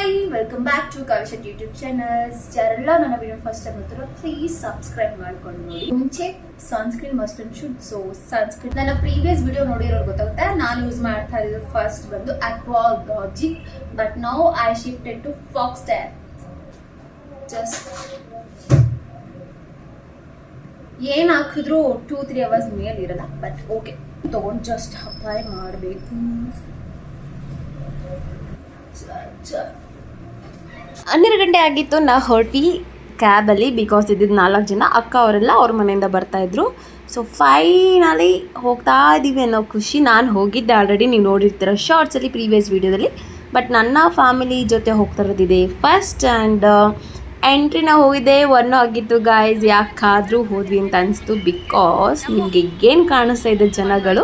Hi, welcome back to Kavishetty YouTube channels. ಯಾರೆಲ್ಲ ನನ್ನ video first time ನೋಡ್ತಾರೋ ಪ್ಲೀಸ್ ಸಬ್ಸ್ಕ್ರೈಬ್ ಮಾಡ್ಕೊಂಡು ನೋಡಿ. ಮುಂಚೆ sunscreen must and should. So sunscreen ನನ್ನ ಪ್ರೀವಿಯಸ್ ವಿಡಿಯೋ ನೋಡಿರೋರು ಗೊತ್ತಾಗುತ್ತೆ. ನಾನು ಯೂಸ್ ಮಾಡ್ತಾ ಇರೋದು ಫಸ್ಟ್ ಬಂದು Aqualogica, but now I shifted to Foxtale. Just ಏನ್ ಹಾಕಿದ್ರು 2-3 ಅವರ್ಸ್ ಮೇಲೆ ಇರಲ್ಲ, ಬಟ್ ಓಕೆ ತಗೊಂಡು ಜಸ್ಟ್ ಅಪ್ಲೈ ಮಾಡಬೇಕು. 12 ಗಂಟೆ ಆಗಿತ್ತು. ನಾ ಹೊರಟಿ ಕ್ಯಾಬಲ್ಲಿ, ಬಿಕಾಸ್ ಇದ್ದಿದ್ದು 4 ಜನ ಅಕ್ಕ ಅವರೆಲ್ಲ ಅವ್ರ ಮನೆಯಿಂದ ಬರ್ತಾಯಿದ್ರು. ಸೊ ಫೈನಲಿ ಹೋಗ್ತಾ ಇದ್ದೀವಿ ಅನ್ನೋ ಖುಷಿ. ನಾನು ಹೋಗಿದ್ದೆ ಆಲ್ರೆಡಿ, ನೀವು ನೋಡಿರ್ತೀರ ಶಾರ್ಟ್ಸಲ್ಲಿ ಪ್ರೀವಿಯಸ್ ವೀಡಿಯೋದಲ್ಲಿ. ಬಟ್ ನನ್ನ ಫ್ಯಾಮಿಲಿ ಜೊತೆ ಹೋಗ್ತಾ ಇರೋದಿದೆ ಫಸ್ಟ್. ಆ್ಯಂಡ್ ಎಂಟ್ರಿನ ಹೋಗಿದ್ದೆ 1 ಆಗಿತ್ತು ಗಾಯ್ಸ್. ಯಾಕಾದರೂ ಹೋದ್ವಿ ಅಂತ ಅನಿಸ್ತು, ಬಿಕಾಸ್ ನಿಮಗೆ ಏನು ಕಾಣಿಸ್ತಾ ಇದೆ ಜನಗಳು,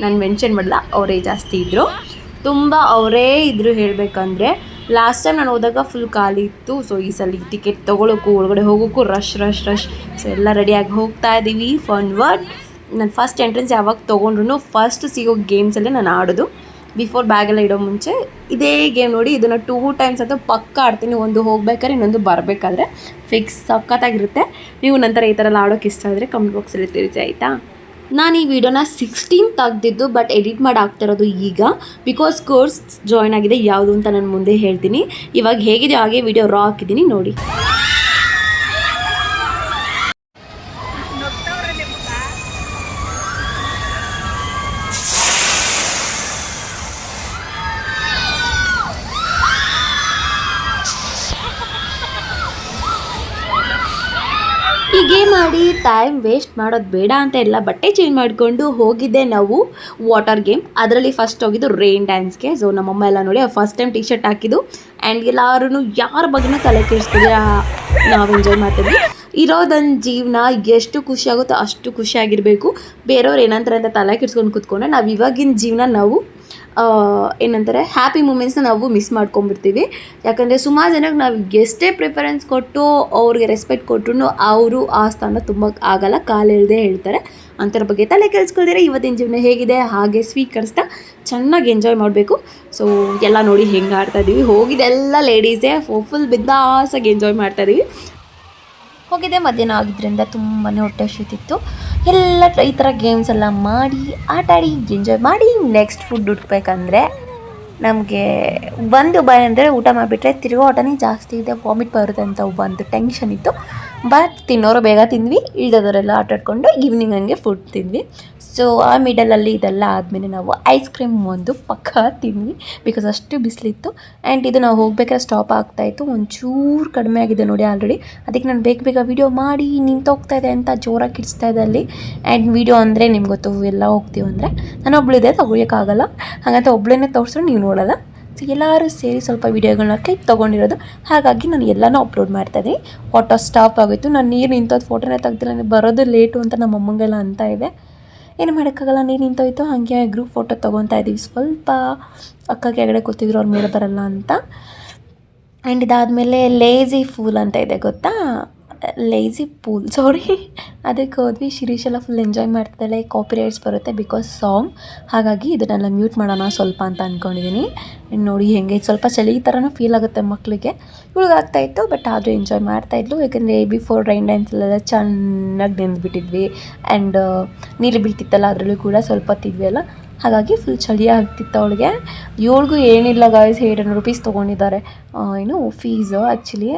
ನಾನು ಮೆನ್ಷನ್ ಮಾಡಲ್ಲ, ಅವರೇ ಜಾಸ್ತಿ ಇದ್ದರು, ತುಂಬ ಅವರೇ ಇದ್ದರು. ಹೇಳಬೇಕಂದ್ರೆ ಲಾಸ್ಟ್ ಟೈಮ್ ನಾನು ಹೋದಾಗ ಫುಲ್ ಖಾಲಿ ಇತ್ತು. ಸೊ ಈ ಸಲ ಟಿಕೆಟ್ ತೊಗೊಳೋಕ್ಕೂ ಒಳಗಡೆ ಹೋಗೋಕ್ಕೂ ರಶ್. ಸೊ ಎಲ್ಲ ರೆಡಿಯಾಗಿ ಹೋಗ್ತಾ ಇದ್ದೀವಿ ಫಾರ್ವರ್ಡ್. ನಾನು ಫಸ್ಟ್ ಎಂಟ್ರೆನ್ಸ್ ಯಾವಾಗ ತೊಗೊಂಡ್ರು ಫಸ್ಟ್ ಸಿಗೋ ಗೇಮ್ಸಲ್ಲೇ ನಾನು ಆಡೋದು. ಬಿಫೋರ್ ಬ್ಯಾಗೆಲ್ಲ ಇಡೋ ಮುಂಚೆ ಇದೇ ಗೇಮ್ ನೋಡಿ, ಇದನ್ನು 2 ಟೈಮ್ಸ್ ಅಂತ ಪಕ್ಕ ಆಡ್ತೀನಿ. ಒಂದು ಹೋಗ್ಬೇಕಾದ್ರೆ, ಇನ್ನೊಂದು ಬರಬೇಕಾದ್ರೆ. ಫಿಕ್ಸ್ ಸಖತ್ತಾಗಿರುತ್ತೆ. ನೀವು ನಂತರ ಈ ಥರ ಎಲ್ಲ ಆಡೋಕ್ಕೆ ಇಷ್ಟ ಆದರೆ ಕಮೆಂಟ್ ಬಾಕ್ಸಲ್ಲಿ ತಿಳಿಸಿ ಆಯಿತಾ. ನಾನು ಈ ವಿಡಿಯೋನ 16 ತೆಗ್ದಿದ್ದು, ಬಟ್ ಎಡಿಟ್ ಮಾಡಿ ಆಗ್ತಿರೋದು ಈಗ, ಬಿಕಾಸ್ ಕೋರ್ಸ್ ಜಾಯ್ನ್ ಆಗಿದೆ. ಯಾವುದು ಅಂತ ನಾನು ಮುಂದೆ ಹೇಳ್ತೀನಿ. ಇವಾಗ ಹೇಗಿದೆ ಹಾಗೆ ವಿಡಿಯೋ ರಾ ಹಾಕಿದ್ದೀನಿ ನೋಡಿ. ಈ ಗೇಮ್ ಮಾಡಿ ಟೈಮ್ ವೇಸ್ಟ್ ಮಾಡೋದು ಬೇಡ ಅಂತ ಎಲ್ಲ ಬಟ್ಟೆ ಚೇಂಜ್ ಮಾಡಿಕೊಂಡು ಹೋಗಿದ್ದೆ ನಾವು ವಾಟರ್ ಗೇಮ್. ಅದರಲ್ಲಿ ಫಸ್ಟ್ ಹೋಗಿದ್ದು ರೈನ್ ಡ್ಯಾನ್ಸ್ಗೆ. ಸೊ ನಮ್ಮಮ್ಮ ಎಲ್ಲ ನೋಡಿ ಫಸ್ಟ್ ಟೈಮ್ ಟಿ ಶರ್ಟ್ ಹಾಕಿದ್ದು. ಆ್ಯಂಡ್ ಎಲ್ಲರೂ ಯಾರ ಬಗ್ಗೆನೂ ತಲೆ ಕೆಡಿಸ್ತಿದ್ರೆ ನಾವು ಎಂಜಾಯ್ ಮಾಡ್ತಿದ್ವಿ. ಇರೋದೊಂದು ಜೀವನ, ಎಷ್ಟು ಖುಷಿ ಆಗುತ್ತೋ ಅಷ್ಟು ಖುಷಿಯಾಗಿರಬೇಕು. ಬೇರೆಯವ್ರು ಏನಂತಾರೆ ಅಂತ ತಲೆ ಕೆಡಿಸ್ಕೊಂಡು ಕೂತ್ಕೊಂಡ್ರೆ ನಾವು ಇವಾಗಿನ ಜೀವನ ನಾವು ಏನಂತಾರೆ ಹ್ಯಾಪಿ ಮೂಮೆಂಟ್ಸ್ನ ನಾವು ಮಿಸ್ ಮಾಡ್ಕೊಂಬಿಡ್ತೀವಿ. ಯಾಕಂದರೆ ಸುಮಾರು ಜನಕ್ಕೆ ನಾವು ಎಷ್ಟೇ ಪ್ರಿಫರೆನ್ಸ್ ಕೊಟ್ಟು ಅವ್ರಿಗೆ ರೆಸ್ಪೆಕ್ಟ್ ಕೊಟ್ಟರು ಅವರು ಆ ಸ್ಥಾನ ತುಂಬ ಆಗಲ್ಲ, ಕಾಲೆಳ್ದೇ ಹೇಳ್ತಾರೆ. ಅಂಥವ್ರ ಬಗ್ಗೆ ತಲೆ ಕೆಡಿಸ್ಕೊಳ್ದಿರ ಇವತ್ತಿನ ಜೀವನ ಹೇಗಿದೆ ಹಾಗೆ ಸ್ವೀಕರಿಸ್ತಾ ಚೆನ್ನಾಗಿ ಎಂಜಾಯ್ ಮಾಡಬೇಕು. ಸೊ ಎಲ್ಲ ನೋಡಿ ಹೆಂಗೆ ಆಡ್ತಾಯಿದ್ದೀವಿ. ಹೋಗಿದ್ದೆಲ್ಲ ಲೇಡೀಸೇ, ಫುಲ್ ಬಿದ್ದಾಸಾಗಿ ಎಂಜಾಯ್ ಮಾಡ್ತಾಯಿದ್ದೀವಿ. ಹೋಗಿದ್ದೆ ಮಧ್ಯಾಹ್ನ ಆಗಿದ್ದರಿಂದ ತುಂಬಾ ಹೊಟ್ಟೆ ಹಸಿತಿತ್ತು. ಎಲ್ಲ ಈ ಥರ ಗೇಮ್ಸ್ ಎಲ್ಲ ಮಾಡಿ ಆಟಾಡಿ ಎಂಜಾಯ್ ಮಾಡಿ ನೆಕ್ಸ್ಟ್ ಫುಡ್ ಹುಡ್ಕಬೇಕಂದ್ರೆ ನಮಗೆ ಒಂದು ಭಯ ಅಂದರೆ ಊಟ ಮಾಡಿಬಿಟ್ರೆ ತಿರುಗೋ ಆಟನೇ ಜಾಸ್ತಿ ಇದೆ, ವಾಮಿಟ್ ಬರುತ್ತೆ ಅಂತ ಒಂದು ಟೆನ್ಷನ್ ಇತ್ತು. ಬಟ್ ತಿನ್ನೋರು ಬೇಗ ತಿಂದ್ವಿ, ಇಳ್ದೋರೆಲ್ಲ ಆಟಾಡ್ಕೊಂಡು ಈವ್ನಿಂಗ್ ಹಂಗೆ ಫುಡ್ ತಿಂದ್ವಿ. ಸೊ ಆ ಮಿಡಲಲ್ಲಿ ಇದೆಲ್ಲ ಆದಮೇಲೆ ನಾವು ಐಸ್ ಕ್ರೀಮ್ ಒಂದು ಪಕ್ಕ ತಿಂದ್ವಿ, ಬಿಕಾಸ್ ಅಷ್ಟು ಬಿಸಿಲಿತ್ತು. ಆ್ಯಂಡ್ ಇದು ನಾವು ಹೋಗ್ಬೇಕಾದ್ರೆ ಸ್ಟಾಪ್ ಆಗ್ತಾಯಿತ್ತು. ಒಂಚೂರು ಕಡಿಮೆ ಆಗಿದೆ ನೋಡಿ ಆಲ್ರೆಡಿ. ಅದಕ್ಕೆ ನಾನು ಬೇಗ ವೀಡಿಯೋ ಮಾಡಿ ನಿಂತೋಗ್ತಾ ಇದೆ ಅಂತ ಜೋರಾಗಿ ಕಿಡಿಸ್ತಾ ಇದೆ ಅಲ್ಲಿ. ಆ್ಯಂಡ್ ವೀಡಿಯೋ ಅಂದರೆ ನಿಮ್ಗೆ ಗೊತ್ತು, ಎಲ್ಲ ಹೋಗ್ತೀವಿ ಅಂದರೆ ನಾನು ಒಬ್ಬಳಿದೆ ತಗೊಳ್ಳೋಕ್ಕಾಗಲ್ಲ, ಹಾಗಂತ ಒಬ್ಬಳನ್ನೇ ತೋರಿಸ್ರು ನೀವು ನೋಡೋಲ್ಲ. ಸೊ ಎಲ್ಲರೂ ಸೇರಿ ಸ್ವಲ್ಪ ವೀಡಿಯೋಗಳನ್ನ ಕ್ಲಿಪ್ ತೊಗೊಂಡಿರೋದು, ಹಾಗಾಗಿ ನಾನು ಎಲ್ಲನೂ ಅಪ್ಲೋಡ್ ಮಾಡ್ತಾಯಿದ್ದೀನಿ. ಫೋಟೋ ಸ್ಟಾಪ್ ಆಗೋಯಿತು. ನಾನು ನೀರು ನಿಂತೋದು ಫೋಟೋನೇ ತೆಗ್ದಿಲ್ಲ, ನನಗೆ ಬರೋದು ಲೇಟು ಅಂತ ನಮ್ಮ ಅಮ್ಮಂಗೆಲ್ಲ ಅಂತ ಇದೆ. ಏನು ಮಾಡೋಕ್ಕಾಗಲ್ಲ, ನೀರು ನಿಂತೋಯ್ತು. ಹಾಗೆ ಗ್ರೂಪ್ ಫೋಟೋ ತೊಗೊತಾ ಇದ್ದೀವಿ. ಸ್ವಲ್ಪ ಅಕ್ಕ ಕೆಳಗಡೆ ಕೂತಿದ್ರು, ಅವ್ರ ಮೇಲೆ ಬರಲ್ಲ ಅಂತ. ಆ್ಯಂಡ್ ಇದಾದಮೇಲೆ ಲೇಝಿ ಫೂಲ್ ಅಂತ ಇದೆ ಗೊತ್ತಾ, ಲೇಝಿ ಪೂಲ್ ಅದಕ್ಕೆ ಹೋದ್ವಿ. ಶಿರೀಶ್ ಎಲ್ಲ ಫುಲ್ ಎಂಜಾಯ್ ಮಾಡ್ತಾಳೆ. ಕಾಪಿರೈಟ್ಸ್ ಬರುತ್ತೆ ಬಿಕಾಸ್ ಸಾಂಗ್, ಹಾಗಾಗಿ ಇದನ್ನೆಲ್ಲ ಮ್ಯೂಟ್ ಮಾಡೋಣ ಸ್ವಲ್ಪ ಅಂತ ಅಂದ್ಕೊಂಡಿದ್ದೀನಿ. ನೋಡಿ ಹೆಂಗೆ ಸ್ವಲ್ಪ ಚಳಿ ಥರನೂ ಫೀಲ್ ಆಗುತ್ತೆ ಮಕ್ಕಳಿಗೆ. ಆಗ್ತಾಯಿತ್ತು, ಬಟ್ ಆದರೂ ಎಂಜಾಯ್ ಮಾಡ್ತಾಯಿದ್ಲು. ಯಾಕೆಂದರೆ ಬಿಫೋರ್ ರೈನ್ ಡ್ಯಾನ್ಸಲ್ಲೆಲ್ಲ ಚೆನ್ನಾಗಿ ನೆಂದ್ಬಿಟ್ಟಿದ್ವಿ. ಆ್ಯಂಡ್ ನೀರು ಬೀಳ್ತಿತ್ತಲ್ಲ ಅದರಲ್ಲೂ ಕೂಡ ಸ್ವಲ್ಪ ಹೊತ್ತಿದ್ವಿ ಅಲ್ಲ, ಹಾಗಾಗಿ ಫುಲ್ ಚಳಿ ಆಗ್ತಿತ್ತು ಅವಳಿಗೆ. ಇವಳಿಗೂ ಏನಿಲ್ಲ ಗಾಯ್ಸ್, 800 ರೂಪೀಸ್ ತೊಗೊಂಡಿದ್ದಾರೆ ಏನು ಫೀಸು ಆ್ಯಕ್ಚುಲಿ.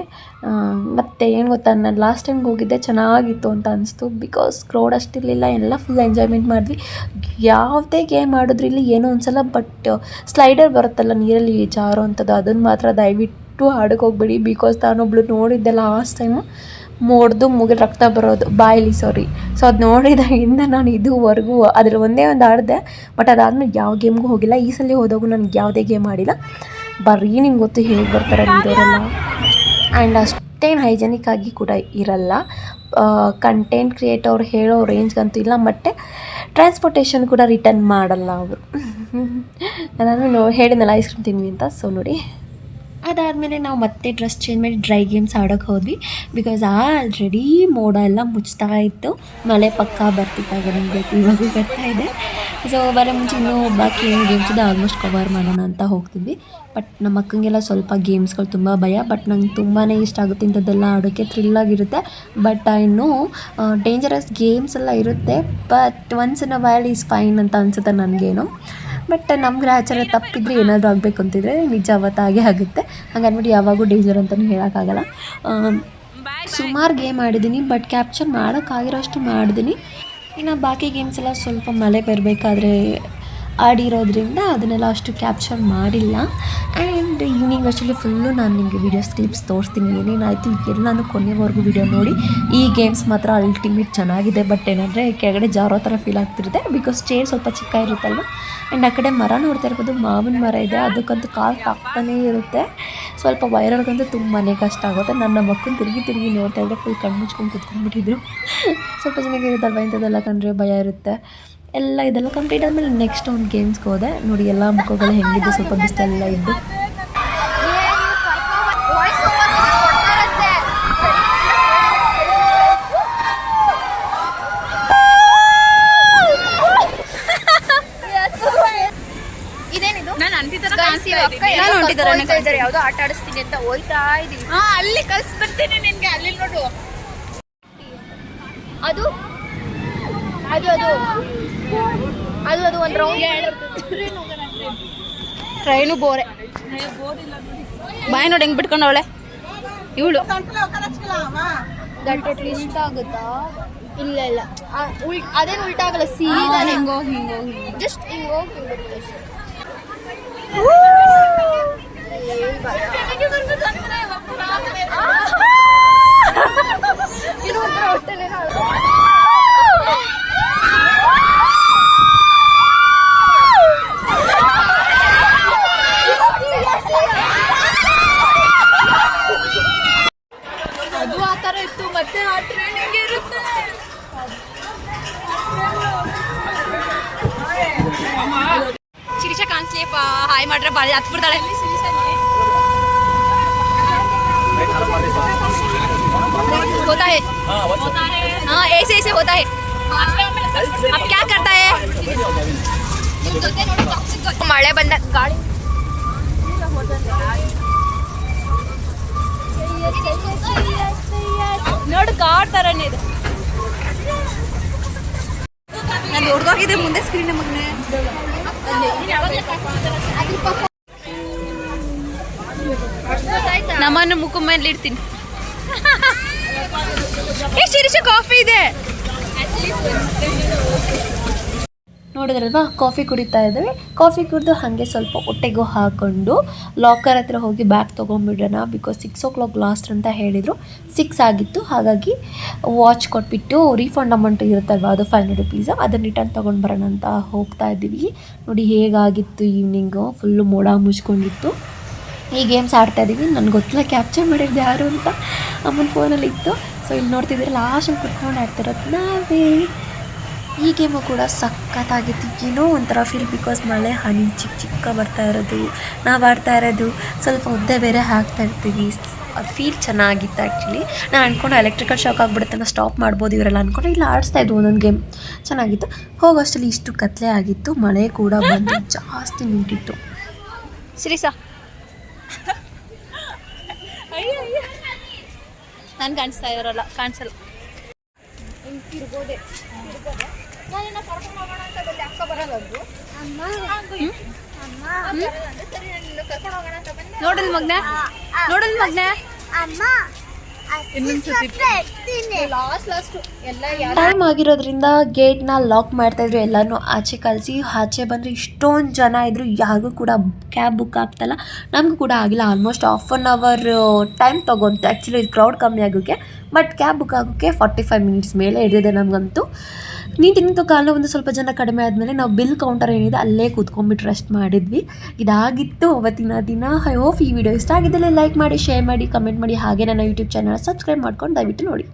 ಮತ್ತು ಏನು ಗೊತ್ತಾ, ನಾನು ಲಾಸ್ಟ್ ಟೈಮ್ಗೆ ಹೋಗಿದ್ದೆ ಚೆನ್ನಾಗಿತ್ತು ಅಂತ ಅನಿಸ್ತು, ಬಿಕಾಸ್ ಕ್ರೌಡ್ ಅಷ್ಟಿರಲಿಲ್ಲ, ಎಲ್ಲ ಫುಲ್ ಎಂಜಾಯ್ಮೆಂಟ್ ಮಾಡಿದ್ವಿ. ಯಾವುದೇ ಗೇಮ್ ಮಾಡಿದ್ರು ಇಲ್ಲಿ ಏನೋ ಒಂದ್ಸಲ, ಬಟ್ ಸ್ಲೈಡರ್ ಬರುತ್ತಲ್ಲ ನೀರಲ್ಲಿ ಜಾರೋ ಅಂಥದ್ದು, ಅದನ್ನು ಮಾತ್ರ ದಯವಿಟ್ಟು ಆಡೋಕ್ಕೆ ಹೋಗ್ಬೇಡಿ. ಬಿಕಾಸ್ ನಾನೊಬ್ಳು ನೋಡಿದ್ದೆ ಲಾಸ್ಟ್ ಟೈಮು, ಮುಗಿದು ರಕ್ತ ಬರೋದು ಬಾಯಲ್ಲಿ, ಸಾರಿ. ಸೊ ಅದು ನೋಡಿದಾಗಿಂದ ನಾನು ಇದುವರೆಗೂ ಅದ್ರ ಒಂದೇ ಒಂದು ಆಡಿದೆ, ಬಟ್ ಅದಾದಮೇಲೆ ಯಾವ ಗೇಮ್ಗೂ ಹೋಗಿಲ್ಲ. ಈ ಸಲ ಹೋದಾಗೂ ನನಗೆ ಯಾವುದೇ ಗೇಮ್ ಆಡಿಲ್ಲ. ಬರೀ ನಿಮ್ಗೆ ಗೊತ್ತು ಹೇಗೆ ಬರ್ತಾರೆ ನೀರೆಲ್ಲ. ಆ್ಯಂಡ್ ಅಷ್ಟೇನು ಹೈಜೆನಿಕ್ ಆಗಿ ಕೂಡ ಇರಲ್ಲ. ಕಂಟೆಂಟ್ ಕ್ರಿಯೇಟರ್ ಹೇಳೋ ರೇಂಜ್ಗಂತೂ ಇಲ್ಲ. ಮತ್ತು ಟ್ರಾನ್ಸ್ಪೋರ್ಟೇಷನ್ ಕೂಡ ರಿಟರ್ನ್ ಮಾಡಲ್ಲ ಅವರು. ಅದಾದಮೇಲೆ ಹೇಳಿದ್ನಲ್ಲ ಐಸ್ ಕ್ರೀಮ್ ತಿನ್ವಿ ಅಂತ. ಸೊ ನೋಡಿ, ಅದಾದಮೇಲೆ ನಾವು ಮತ್ತೆ ಡ್ರೆಸ್ ಚೇಂಜ್ ಮಾಡಿ ಡ್ರೈ ಗೇಮ್ಸ್ ಆಡೋಕ್ಕೆ ಹೋದ್ವಿ. ಬಿಕಾಸ್ ಆಲ್ರೆಡಿ ಮೋಡ ಎಲ್ಲ ಮುಚ್ತಾ ಇತ್ತು, ಮಳೆ ಪಕ್ಕ ಬರ್ತಿತ್ತಾಗ ನಮಗೆ ಇವಾಗೂ ಬರ್ತಾ ಇದೆ. ಸೊ ಬರೋ ಮುಂಚೆ ಇನ್ನೂ ಬಾಕಿ ಏನು ಗೇಮ್ಸ್ ಇದೆ ಆಲ್ಮೋಸ್ಟ್ ಕವರ್ ಮಾಡೋಣ ಅಂತ ಹೋಗ್ತಿದ್ವಿ. ಬಟ್ ನಮ್ಮ ಅಕ್ಕಂಗೆಲ್ಲ ಸ್ವಲ್ಪ ಗೇಮ್ಸ್ಗಳು ತುಂಬ ಭಯ. ಬಟ್ ನಂಗೆ ತುಂಬಾ ಇಷ್ಟ ಆಗುತ್ತೆ ಇಂಥದ್ದೆಲ್ಲ ಆಡೋಕ್ಕೆ, ಥ್ರಿಲ್ಲಾಗಿರುತ್ತೆ. ಬಟ್ ಇನ್ನೂ ಡೇಂಜರಸ್ ಗೇಮ್ಸ್ ಎಲ್ಲ ಇರುತ್ತೆ. But once in a while is fine ಅಂತ ಅನಿಸುತ್ತೆ ನನಗೇನು. ಬಟ್ ನಮ್ಮ ಗ್ರಹಚಾರ ತಪ್ಪಿದ್ರೆ ಏನಾದರೂ ಆಗಬೇಕು ಅಂತಿದ್ರೆ ನಿಜ ಅವತ್ತಾಗೆ ಆಗುತ್ತೆ. ಹಂಗನ್ಬಿಟ್ಟು ಯಾವಾಗೂ ಡೇಂಜರ್ ಅಂತಲೂ ಹೇಳೋಕ್ಕಾಗಲ್ಲ. ಸುಮಾರು ಗೇಮ್ ಆಡಿದ್ದೀನಿ, ಬಟ್ ಕ್ಯಾಪ್ಚರ್ ಮಾಡೋಕ್ಕಾಗಿರೋಷ್ಟು ಮಾಡಿದ್ದೀನಿ. ಇನ್ನು ಬಾಕಿ ಗೇಮ್ಸ್ ಎಲ್ಲ ಸ್ವಲ್ಪ ಮಳೆ ಬರಬೇಕಾದ್ರೆ ಆಡಿರೋದ್ರಿಂದ ಅದನ್ನೆಲ್ಲ ಅಷ್ಟು ಕ್ಯಾಪ್ಚರ್ ಮಾಡಿಲ್ಲ. ಆ್ಯಂಡ್ ಈವ್ನಿಂಗ್ ಅಷ್ಟಲ್ಲಿ ಫುಲ್ಲು ನಾನು ನಿಮಗೆ ವೀಡಿಯೋಸ್ ಕ್ಲಿಪ್ಸ್ ತೋರಿಸ್ತೀನಿ ಏನೇನಾಯಿತು ಎಲ್ಲನೂ ಕೊನೆವರೆಗೂ ವೀಡಿಯೋ ನೋಡಿ. ಈ ಗೇಮ್ಸ್ ಮಾತ್ರ ಅಲ್ಟಿಮೇಟ್ ಚೆನ್ನಾಗಿದೆ. ಬಟ್ ಏನಂದರೆ ಕೆಳಗಡೆ ಜಾರೋ ಥರ ಫೀಲ್ ಆಗ್ತಿರುತ್ತೆ, ಬಿಕಾಸ್ ಚೇರ್ ಸ್ವಲ್ಪ ಚಿಕ್ಕ ಇರುತ್ತಲ್ವ. ಆ್ಯಂಡ್ ಆ ಕಡೆ ಮರ ನೋಡ್ತಾ ಇರ್ಬೋದು, ಮಾವಿನ ಮರ ಇದೆ, ಅದಕ್ಕಂತೂ ಕಾಲು ತಾಗ್ತಾನೇ ಇರುತ್ತೆ. ಸ್ವಲ್ಪ ವೈರಲ್ಗಂತೂ ತುಂಬಾ ಕಷ್ಟ ಆಗುತ್ತೆ. ನನ್ನ ಮಕ್ಕಳು ತಿರುಗಿ ನೋಡ್ತಾ ಇದ್ದರೆ ಫುಲ್ ಕಣ್ಣು ಮುಚ್ಕೊಂಡು ಕುತ್ಕೊಂಡ್ಬಿಟ್ಟಿದ್ರು. ಸ್ವಲ್ಪ ಜನಕ್ಕೆ ಇರುತ್ತಲ್ವ ಇಂಥದ್ದೆಲ್ಲ ಕಂಡ್ರೆ ಭಯ ಇರುತ್ತೆ. ಇದೆಲ್ಲ ಕಂಪ್ಲೀಟ್ ಆದಮೇಲೆ ನೆಕ್ಸ್ಟ್ ಒಂದು ಗೇಮ್ಸ್ಗೆ ಹೋದೆ. ನೋಡಿ ಎಲ್ಲ ಮುಖಗಳು ಹೆಂಗಿದ್ದು, ಸ್ವಲ್ಪ ಬಿಸಿಲೆಲ್ಲ ಇದ್ದು. ಯಾವ್ದೋ ಆಟ ಆಡಿಸ್ತೀನಿ ಅಂತ ಹೋಯ್ತಾ ಇದೀವಿ. ಅಲ್ಲಿ ಕಳ್ಸ್ಬಿಡ್ತೀನಿ ನಿನ್ಗೆ, ಅಲ್ಲಿ ನೋಡು. ಅದು ಅದು ಅದು ಅದು ಅದು ಒಂದು ರೌಂಡ್ ಟ್ರೈನು ಬೋರೆ ಬಾಯ್ ನೋಡಿ ಹೆಂಗ್ ಬಿಟ್ಕೊಂಡವಳೆ ಇವಳು. ದಟ್ ಇಷ್ಟ ಆಗುತ್ತಾ? ಇಲ್ಲ ಇಲ್ಲ, ಅದೇನು ಉಲ್ಟಾ ಆಗಲ್ಲ, ಸೀದಾ ಹಿಂಗೋಗಿ ಜಸ್ಟ್ ಹಿಂಗೋಗಿ ಅದು ಆ ಥರ ಇತ್ತು. ಮತ್ತೆ ಆ ಟ್ರೈನಿಂಗ್ ಇರುತ್ತೆ. ಶಿರೀಷಾ ಕಾಣಿಸ್ಲಿಯಪ್ಪ, ಹಾಯ್ ಮಾಡ್ರೆ ಬಾಳಿ ಹತ್ಬಿಡ್ತಾಳೆ. होता है हाँ, ऐसे होता है. अब क्या करता है? ಮಳೆ ಬಂದ ಗಾಳಿ ನೋಡು, ಕಾರ್ ಥರನೇ ಇದೆ. ನಾನು ಹುಡುಗೋಗಿದೆ ಮುಂದೆ ಸ್ಕ್ರೀನ್ ಮಗನೇ. ನಮ್ಮನ್ನು ಮುಖ ಮೇಲೆ ಇಡ್ತೀನಿ. ಶಿರೀಷ ಕಾಫಿ ಇದೆ ನೋಡಿದ್ರಲ್ವಾ, ಕಾಫಿ ಕುಡಿತಾ ಇದ್ವಿ. ಕಾಫಿ ಕುಡಿದು ಹಾಗೆ ಸ್ವಲ್ಪ ಹೊಟ್ಟೆಗೂ ಹಾಕ್ಕೊಂಡು ಲಾಕರ್ ಹತ್ರ ಹೋಗಿ ಬ್ಯಾಗ್ ತೊಗೊಂಡ್ಬಿಡೋಣ. ಬಿಕಾಸ್ 6 o'clock ಲಾಸ್ಟ್ ಅಂತ ಹೇಳಿದರು. 6 ಆಗಿತ್ತು. ಹಾಗಾಗಿ ವಾಚ್ ಕೊಟ್ಬಿಟ್ಟು ರೀಫಂಡ್ ಅಮೌಂಟ್ ಇರುತ್ತಲ್ವ, ಅದು 500 rupees, ಅದನ್ನು ರಿಟರ್ನ್ ತೊಗೊಂಡು ಬರೋಣ ಅಂತ ಹೋಗ್ತಾ ಇದ್ದೀವಿ. ನೋಡಿ ಹೇಗಾಗಿತ್ತು ಈವ್ನಿಂಗು, ಫುಲ್ಲು ಮೋಡ ಮುಚ್ಕೊಂಡಿತ್ತು. ಈ ಗೇಮ್ಸ್ ಆಡ್ತಾಯಿದ್ದೀವಿ. ನನಗೆ ಗೊತ್ತಿಲ್ಲ ಕ್ಯಾಪ್ಚರ್ ಮಾಡಿದ್ದು ಯಾರು ಅಂತ, ಅಮ್ಮನ ಫೋನಲ್ಲಿ ಇತ್ತು. ಸೊ ಇಲ್ಲಿ ನೋಡ್ತಿದ್ರೆ ಲಾಸ್ಟಲ್ಲಿ ಕುತ್ಕೊಂಡು ಆಡ್ತಿರೋದು ನಾವೇ. ಈ ಗೇಮು ಕೂಡ ಸಖತ್ತಾಗಿತ್ತು. ಏನೋ ಒಂಥರ ಫೀಲ್, ಬಿಕಾಸ್ ಮಳೆ ಹನಿ ಚಿಕ್ಕ ಬರ್ತಾ ಇರೋದು, ನಾವು ಆಡ್ತಾ ಇರೋದು, ಸ್ವಲ್ಪ ಒದ್ದೆ ಬೇರೆ ಹಾಕ್ತಾ ಇರ್ತೀವಿ. ಅದು ಫೀಲ್ ಚೆನ್ನಾಗಿತ್ತು ಆ್ಯಕ್ಚುಲಿ. ನಾನು ಅಂದ್ಕೊಂಡು ಎಲೆಕ್ಟ್ರಿಕಲ್ ಶಾಕ್ ಆಗಿಬಿಡುತ್ತೆ, ನಾನು ಸ್ಟಾಪ್ ಮಾಡ್ಬೋದು ಇವರೆಲ್ಲ ಅಂದ್ಕೊಂಡು ಇಲ್ಲ ಆಡಿಸ್ತಾಯಿದ್ವು ಒಂದೊಂದು ಗೇಮ್. ಚೆನ್ನಾಗಿತ್ತು. ಹೋಗೋಷ್ಟರಲ್ಲಿ ಇಷ್ಟು ಕತ್ಲೆ ಆಗಿತ್ತು, ಮಳೆ ಕೂಡ ಬಂದು ಜಾಸ್ತಿ ನಿಂತಿತ್ತು. ಶ್ರೀಸಾ ನಾನು ಕಾಣಿಸ್ತಾ ಇರೋಲ್ಲ, ಕಾಣಿಸಲ್ಲ. ನೋಡಲ್ ಮಗ್ನೆ, ನೋಡಲ್ ಮಗ್ನೆ. ಟೈಮ್ ಆಗಿರೋದ್ರಿಂದ ಗೇಟ್ನ ಲಾಕ್ ಮಾಡ್ತಾಯಿದ್ರು. ಎಲ್ಲನೂ ಆಚೆ ಕಳಿಸಿ ಆಚೆ ಬಂದರೆ ಇಷ್ಟೊಂದು ಜನ ಇದ್ದರು. ಯಾರಿಗೂ ಕೂಡ ಕ್ಯಾಬ್ ಬುಕ್ ಆಗ್ತಾಯಿಲ್ಲ, ನಮಗೂ ಕೂಡ ಆಗಿಲ್ಲ. ಆಲ್ಮೋಸ್ಟ್ 1/2 hour ಟೈಮ್ ತೊಗೊಂತು ಆ್ಯಕ್ಚುಲಿ ಕ್ರೌಡ್ ಕಮ್ಮಿ ಆಗೋಕ್ಕೆ. ಬಟ್ ಕ್ಯಾಬ್ ಬುಕ್ ಆಗೋಕ್ಕೆ 45 minutes ಮೇಲೆ ಹಿಡಿದಿದೆ ನಮಗಂತೂ. ನಿಂತು ಕಾಲ ಒಂದು ಸ್ವಲ್ಪ ಜನ ಕಡಿಮೆ ಆದಮೇಲೆ ನಾವು ಬಿಲ್ ಕೌಂಟರ್ ಏನಿದೆ ಅಲ್ಲೇ ಕೂತ್ಕೊಂಡ್ಬಿಟ್ಟು ರೆಸ್ಟ್ ಮಾಡಿದ್ವಿ. ಇದಾಗಿತ್ತು ಅವತ್ತಿನ ದಿನ. ಐ ಹೋಪ್ ಈ ವಿಡಿಯೋ ಇಷ್ಟ ಆಗಿದ್ದಲ್ಲಿ ಲೈಕ್ ಮಾಡಿ, ಶೇರ್ ಮಾಡಿ, ಕಮೆಂಟ್ ಮಾಡಿ. ಹಾಗೆ ನನ್ನ ಯೂಟ್ಯೂಬ್ ಚಾನಲ್ ಸಬ್ಸ್ಕ್ರೈಬ್ ಮಾಡ್ಕೊಂಡು ದಯವಿಟ್ಟು ನೋಡಿ.